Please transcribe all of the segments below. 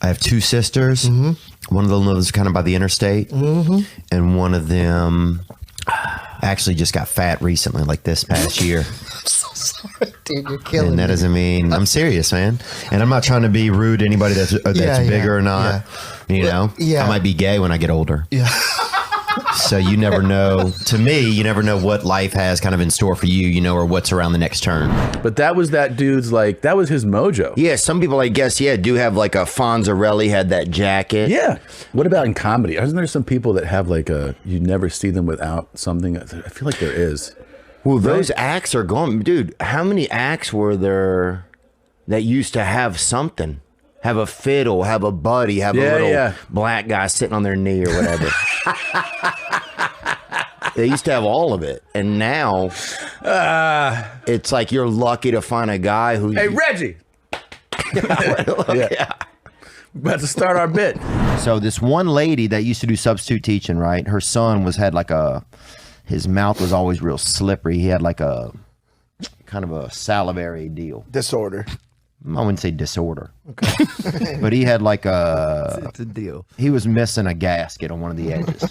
I have two sisters. One of them lives kind of by the interstate, and one of them actually just got fat recently, like this past year. I'm so sorry, dude. You're killing And that me. doesn't mean I'm serious, man. And I'm not trying to be rude to anybody that's bigger or not. You know, I might be gay when I get older. Yeah. So you never know. To me, you never know what life has kind of in store for you, you know, or what's around the next turn. But that was that dude's, like, that was his mojo. Yeah, some people, I guess, do have like a Fonzarelli had that jacket. Yeah. What about in comedy? Isn't there some people that have like you never see them without something? I feel like there is. Well, those acts are gone. Dude, how many acts were there that used to have something? Have a fiddle, have a buddy, have a little black guy sitting on their knee or whatever. They used to have all of it. And now it's like you're lucky to find a guy who's... Hey, Reggie! About to start our bit. So this one lady that used to do substitute teaching, right? Her son had like his mouth was always real slippery. He had like a kind of a salivary deal. Disorder. I wouldn't say disorder. Okay. But he had like it's a deal. He was missing a gasket on one of the edges.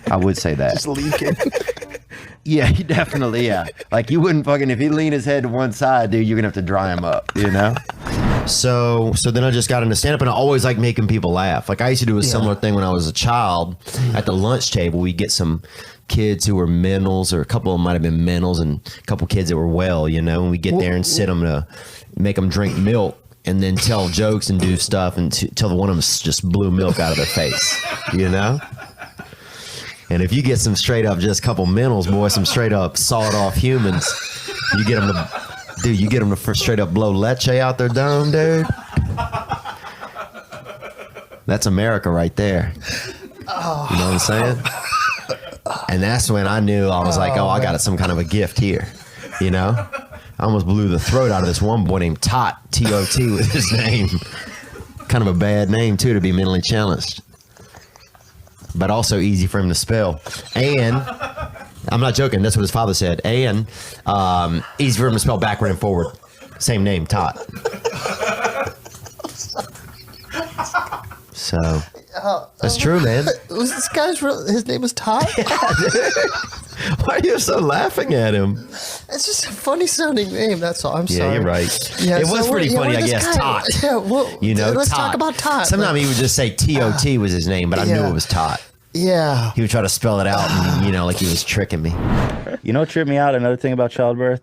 I would say that. Just leaking. Yeah, he definitely, Like you wouldn't fucking, if he leaned his head to one side, dude, you're gonna have to dry him up, you know? So then I just got into stand-up, and I always like making people laugh. Like I used to do a similar thing when I was a child. At the lunch table, we'd get some kids who were mentals, or a couple of them might have been mentals, and a couple kids that were well, you know, and we get there and sit them to make them drink milk and then tell jokes and do stuff until one of them just blew milk out of their face, you know? And if you get some straight up just couple mentals, boy, some straight up sawed off humans, you get them to straight up blow leche out their dome, dude. That's America right there. You know what I'm saying? And that's when I knew I was like, I got some kind of a gift here, you know? I almost blew the throat out of this one boy named Tot, T-O-T was his name. Kind of a bad name, too, to be mentally challenged. But also easy for him to spell. And, I'm not joking, that's what his father said. And easy for him to spell backward and forward. Same name, Tot. So, that's true, man. Was this guy's his name was Todd? Why are you so laughing at him? It's just a funny sounding name, that's all. I'm sorry. Yeah, you're right. Yeah, it was pretty funny, I guess, Tot. Yeah, well, you know, let's Tot. talk about Tot. Sometimes he would just say T-O-T was his name, but I knew it was Tot. Yeah. He would try to spell it out, and, you know, like he was tricking me. You know what tripped me out? Another thing about childbirth?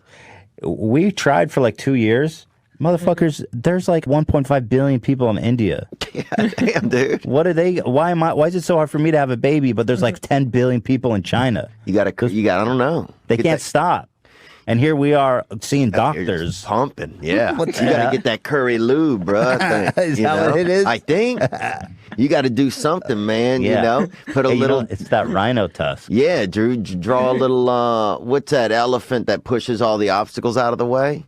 We tried for like 2 years. Motherfuckers, there's like 1.5 billion people in India. Yeah, damn, dude. What are they? Why is it so hard for me to have a baby, but there's like 10 billion people in China? I don't know. They can't stop. And here we are seeing doctors pumping. Yeah. You got to get that curry lube, bro. I think, is that what it is? I think you got to do something, man. Yeah. You know, put a little. It's that rhino tusk. Yeah, Drew. Draw a little. What's that elephant that pushes all the obstacles out of the way?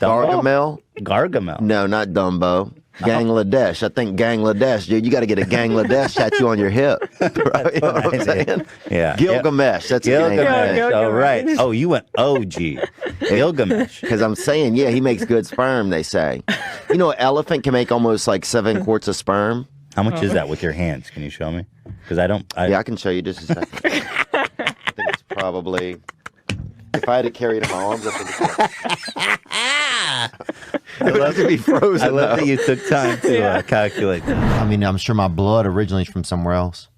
Gargamel? Gargamel. No, not Dumbo. Bangladesh. I think Bangladesh, dude. You got to get a Bangladesh tattoo on your hip. Bro, you know what I'm saying? Yeah. Gilgamesh. That's Gilgamesh. his name. Oh, right. Oh, you went OG. Gilgamesh. Because I'm saying, he makes good sperm, they say. You know, an elephant can make almost like 7 quarts of sperm. How much is that with your hands? Can you show me? Because Yeah, I can show you just a second. I think it's probably... If I had to carry it in my arms, I think it would have to be frozen. I love that you took time to calculate that. I mean, I'm sure my blood originates from somewhere else.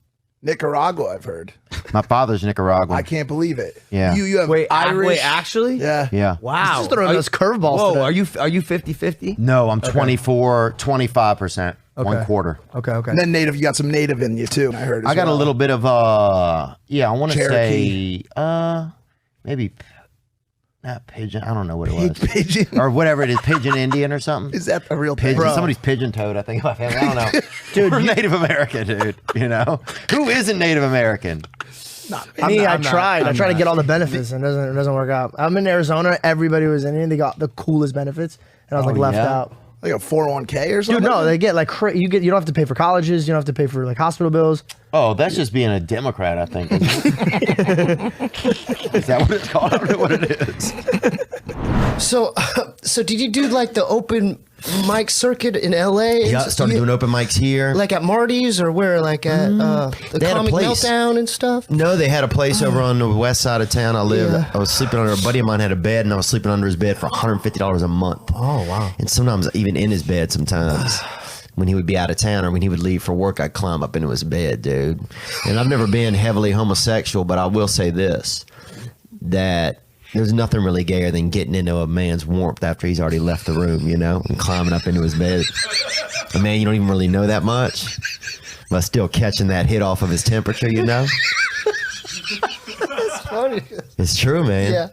Nicaragua, I've heard. My father's Nicaraguan. I can't believe it. Yeah. You have Irish. Wait, actually? Yeah. Yeah. Wow. Just throwing those curveballs. Whoa, today. are you 50-50? No, I'm 25%. Okay. 1/4. Okay. And then native, you got some native in you too. I heard. I got a little bit of I want to say Cherokee. maybe not pigeon. I don't know what it was. Pigeon. Or whatever it is, pigeon Indian or something. Is that a real Pigeon? Bro. Somebody's pigeon toed, I think, in my family. I don't know. Dude, we're Native American, dude. You know? Who isn't Native American? I tried to get all the benefits and it doesn't work out. I'm in Arizona. Everybody was in it. They got the coolest benefits, and I was like left out. Like a 401k or something? Dude, no, they get like you don't have to pay for colleges. You don't have to pay for like hospital bills. Oh, that's just being a Democrat, I think. Isn't it? Is that what it's called? I don't know what it is. So did you do like the open mic circuit in LA? Yeah, started doing open mics here. Like at Marty's or where? Like at the They had a Comic place. Meltdown and stuff? No, they had a place over on the west side of town. I lived. Yeah. I was sleeping under, a buddy of mine had a bed, and I was sleeping under his bed for $150 a month. Oh, wow. And sometimes even in his bed sometimes. When he would be out of town or when he would leave for work, I'd climb up into his bed, dude. And I've never been heavily homosexual, but I will say this, that there's nothing really gayer than getting into a man's warmth after he's already left the room, you know, and climbing up into his bed. A man you don't even really know that much, but still catching that hit off of his temperature, you know? That's funny. It's true, man. Yeah.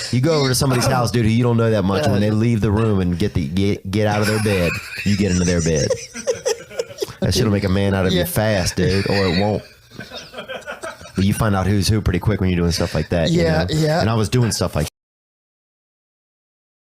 You go over to somebody's house, dude, who you don't know that much, and when they leave the room and get out of their bed, you get into their bed. That shit'll make a man out of you fast, dude, or it won't. But you find out who's who pretty quick when you're doing stuff like that. Yeah, you know? yeah. And I was doing stuff like